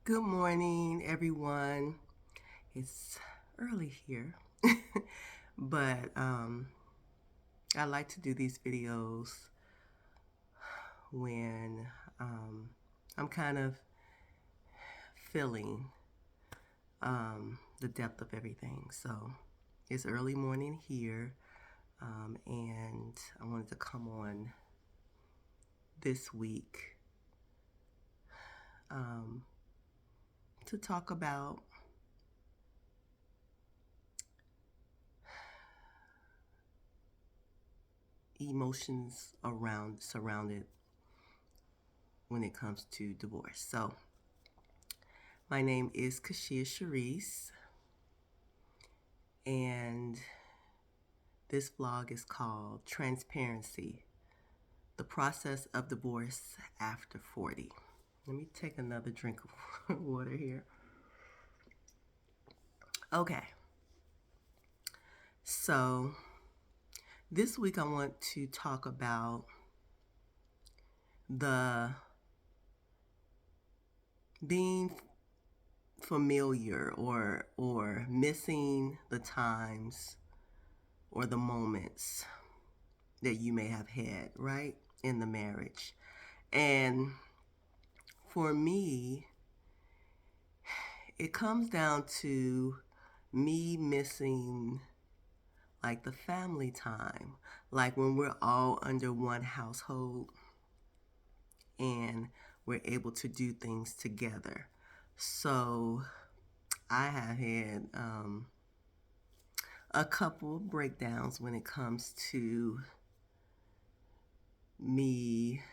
Good morning, everyone. It's early here, but I like to do these videos when I'm kind of feeling the depth of everything. So it's early morning here, and I wanted to come on this week um, to talk about emotions around surrounded when it comes to divorce. So my name is Kashia Sharice, and this vlog is called Transparency, the Process of Divorce After 40. Let me take another drink of water here. Okay, so this week I want to talk about the being familiar or missing the times or the moments that you may have had, right, in the marriage. And for me, it comes down to me missing like the family time, like when we're all under one household and we're able to do things together. So I have had a couple of breakdowns when it comes to me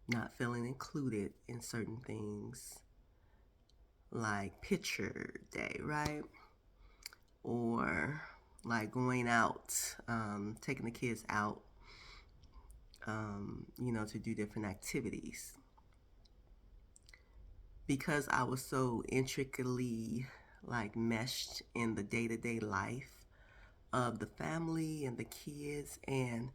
not feeling included in certain things, like picture day, right? Or like going out, taking the kids out, to do different activities. Because I was so intricately like meshed in the day-to-day life of the family and the kids, and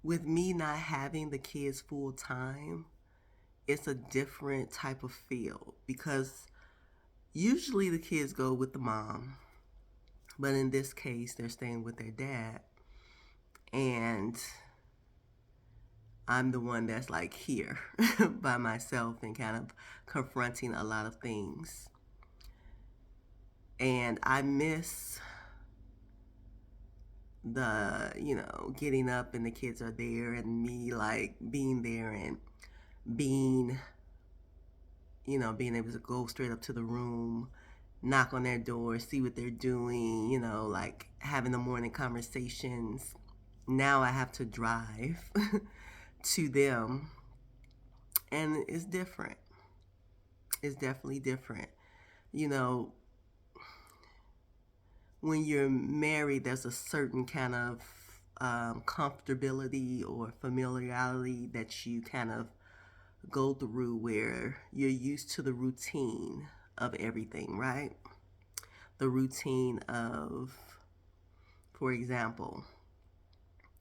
with me not having the kids full time, it's a different type of feel because usually the kids go with the mom, but in this case they're staying with their dad, and I'm the one that's like here by myself and kind of confronting a lot of things. And I miss the, getting up and the kids are there and me like being there and being, being able to go straight up to the room, knock on their door, see what they're doing, like having the morning conversations. Now I have to drive to them, and it's different. It's definitely different. You know, when you're married, there's a certain kind of comfortability or familiarity that you kind of go through where you're used to the routine of everything, right? The routine of, for example,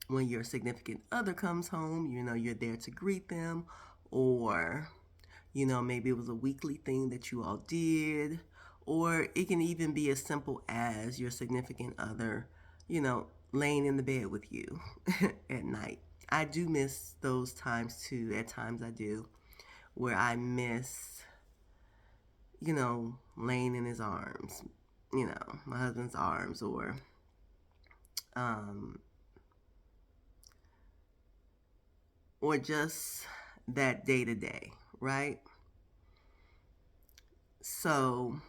when your significant other comes home, you're there to greet them, or, maybe it was a weekly thing that you all did, or it can even be as simple as your significant other, laying in the bed with you at night. I do miss those times too. At times I do, where I miss, laying in his arms, my husband's arms, um, or just that day to day, right? So,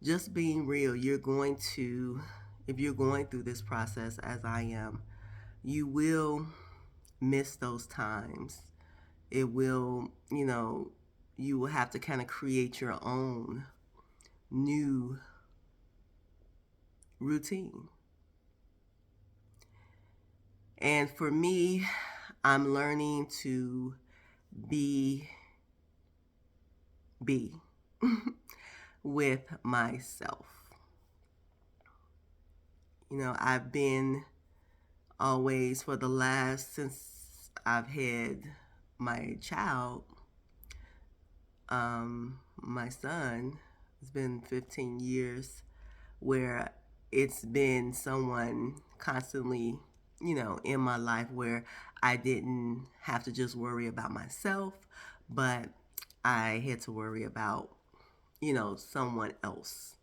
just being real, if you're going through this process as I am, you will miss those times. It will, you will have to kind of create your own new routine. And for me, I'm learning to be with myself. I've been always, since I've had my child, my son, it's been 15 years where it's been someone constantly, in my life where I didn't have to just worry about myself, but I had to worry about, someone else.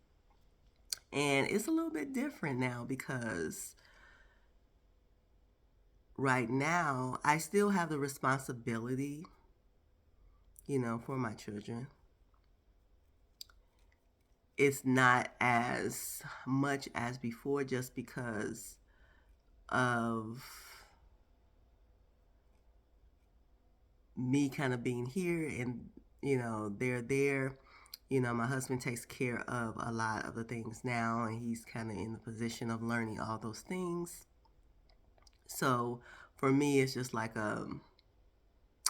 And it's a little bit different now because right now I still have the responsibility, for my children. It's not as much as before just because of me kind of being here and, they're there. My husband takes care of a lot of the things now, and he's kind of in the position of learning all those things. So for me, it's just like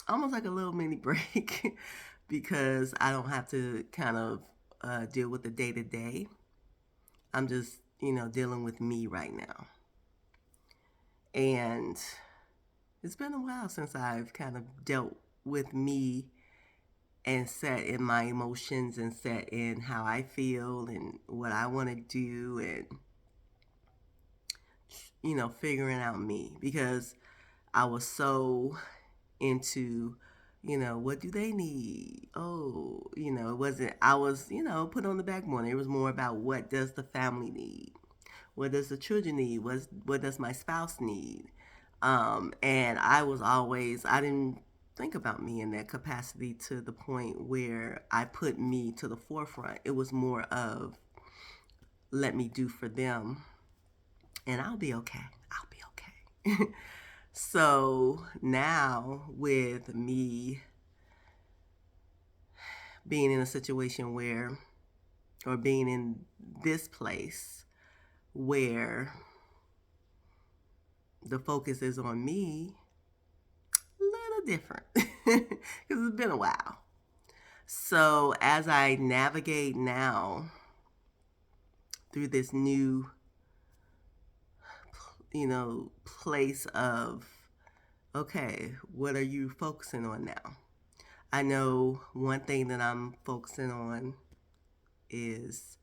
almost like a little mini break because I don't have to kind of deal with the day to day. I'm just, dealing with me right now. And it's been a while since I've kind of dealt with me and sat in my emotions and sat in how I feel and what I want to do and, figuring out me because I was so into, what do they need? Oh, it wasn't, I was, put on the back burner. It was more about what does the family need? What does the children need? What does my spouse need? And I didn't think about me in that capacity to the point where I put me to the forefront. It was more of let me do for them and I'll be okay. I'll be okay. So now with me being in a situation where, or being in this place where the focus is on me, a little different because it's been a while. So as I navigate now through this new, place of, okay, what are you focusing on now? I know one thing that I'm focusing on is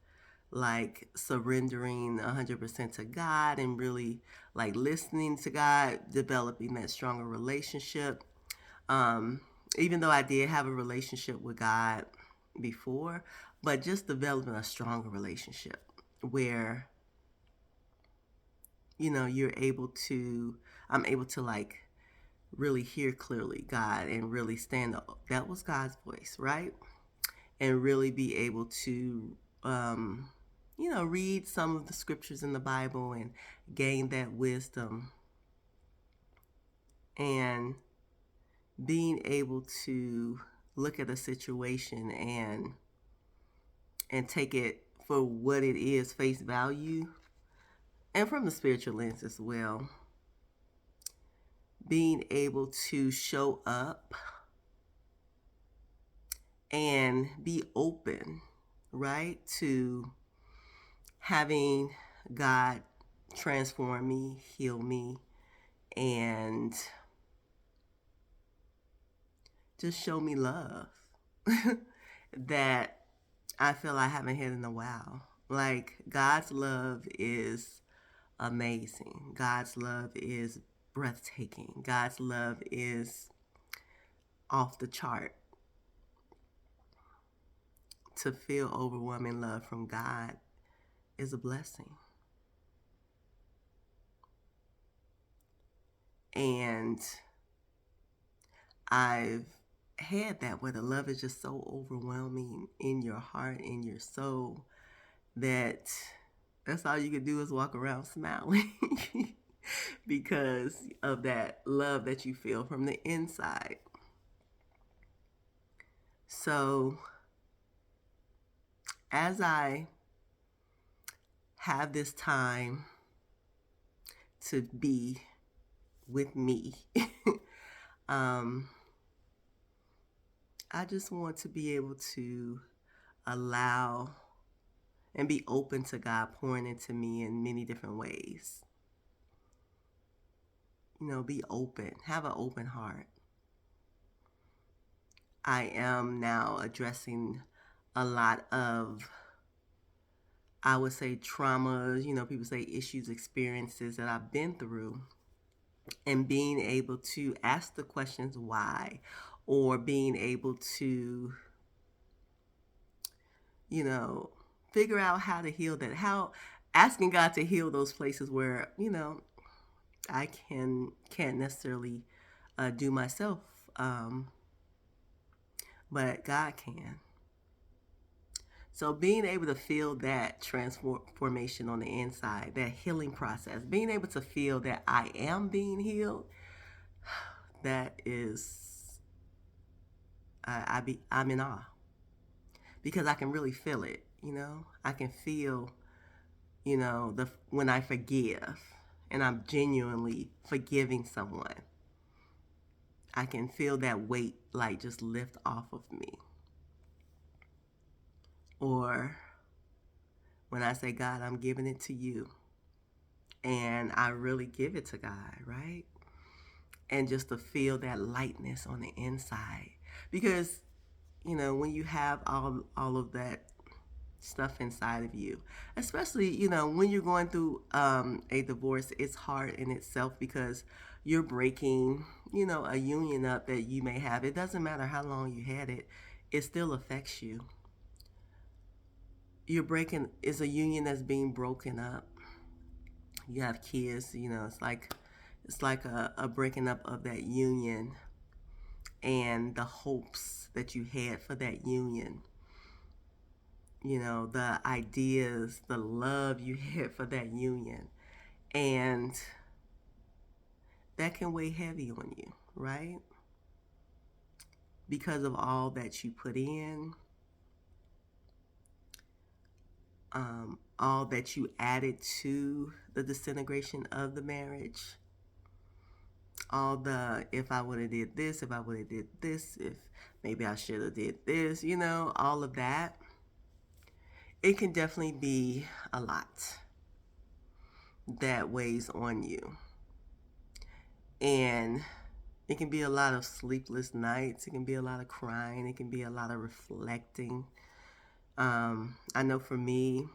like surrendering 100% to God and really like listening to God, developing that stronger relationship. Um, Even though I did have a relationship with God before, but just developing a stronger relationship where, I'm able to like really hear clearly God and really stand up. That was God's voice, right? And really be able to, read some of the scriptures in the Bible and gain that wisdom and being able to look at a situation and take it for what it is, face value, and from the spiritual lens as well. Being able to show up and be open, right, to having God transform me, heal me, and just show me love that I feel I haven't had in a while. Like, God's love is amazing. God's love is breathtaking. God's love is off the chart. To feel overwhelming love from God is a blessing. And I've had that where the love is just so overwhelming in your heart, in your soul, that that's all you can do is walk around smiling because of that love that you feel from the inside. So as I have this time to be with me, I just want to be able to allow and be open to God pouring into me in many different ways. Be open, have an open heart. I am now addressing a lot of, I would say, traumas, people say issues, experiences that I've been through, and being able to ask the questions why, or being able to, you know, figure out how to heal that, how asking God to heal those places where, I can't necessarily do myself, um, but God can. So being able to feel that transformation on the inside, that healing process, being able to feel that I am being healed, that is, I'm in awe because I can really feel it. I can feel, the when I forgive and I'm genuinely forgiving someone, I can feel that weight like just lift off of me. Or when I say, God, I'm giving it to you, and I really give it to God, right? And just to feel that lightness on the inside. Because, when you have all of that stuff inside of you, especially, when you're going through a divorce, it's hard in itself because you're breaking, a union up that you may have. It doesn't matter how long you had it, it still affects you. You're breaking, it's a union that's being broken up. You have kids, it's like a breaking up of that union and the hopes that you had for that union. The ideas, the love you had for that union. And that can weigh heavy on you, right? Because of all that you put in, all that you added to the disintegration of the marriage, all the if I would have did this, if I would have did this, if maybe I should have did this, all of that. It can definitely be a lot that weighs on you. And it can be a lot of sleepless nights. It can be a lot of crying. It can be a lot of reflecting. I know for me,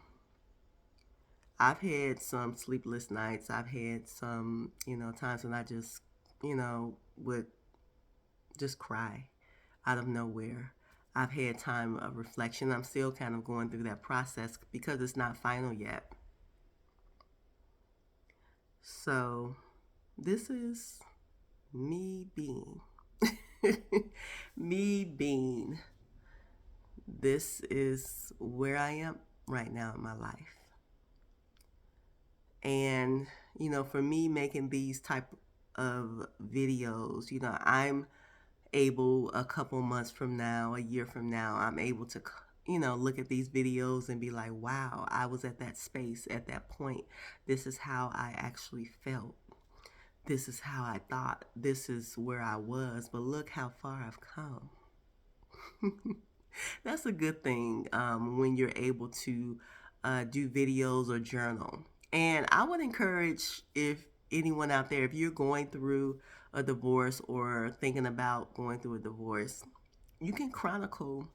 I've had some sleepless nights. I've had some, times when I just, would just cry out of nowhere. I've had time of reflection. I'm still kind of going through that process because it's not final yet. So this is me being. Me being. This is where I am right now in my life. And, for me making these type of videos, I'm able a couple months from now, a year from now, I'm able to, look at these videos and be like, wow, I was at that space at that point. This is how I actually felt. This is how I thought. This is where I was. But look how far I've come. That's a good thing when you're able to do videos or journal. And I would encourage, if anyone out there, if you're going through a divorce or thinking about going through a divorce, you can chronicle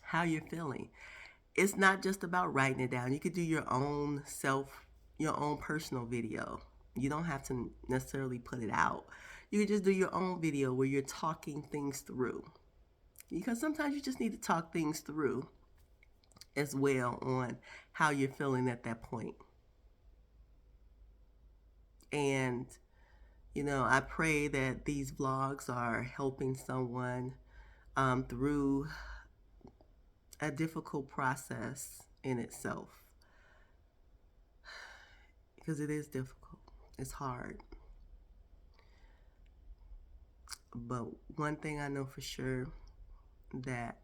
how you're feeling. It's not just about writing it down. You could do your own personal video. You don't have to necessarily put it out. You could just do your own video where you're talking things through. Because sometimes you just need to talk things through as well on how you're feeling at that point. And, I pray that these vlogs are helping someone through a difficult process in itself. Because it is difficult, it's hard. But one thing I know for sure, that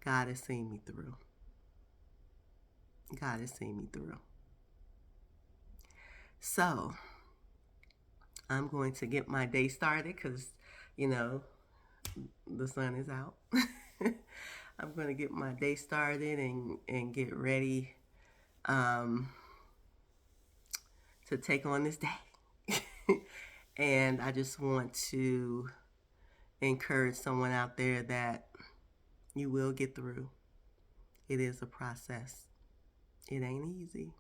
God has seen me through. God has seen me through. So I'm going to get my day started because, the sun is out. I'm going to get my day started and get ready to take on this day. And I just want to encourage someone out there that you will get through. It is a process. It ain't easy.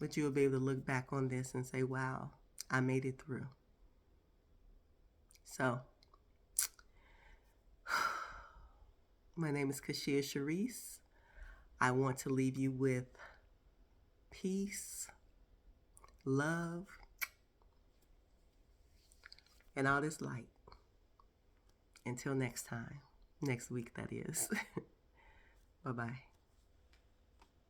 But you'll be able to look back on this and say, wow, I made it through. So, my name is Kashia Sharice. I want to leave you with peace, love, and all this light. Until next time. Next week, that is. Bye-bye.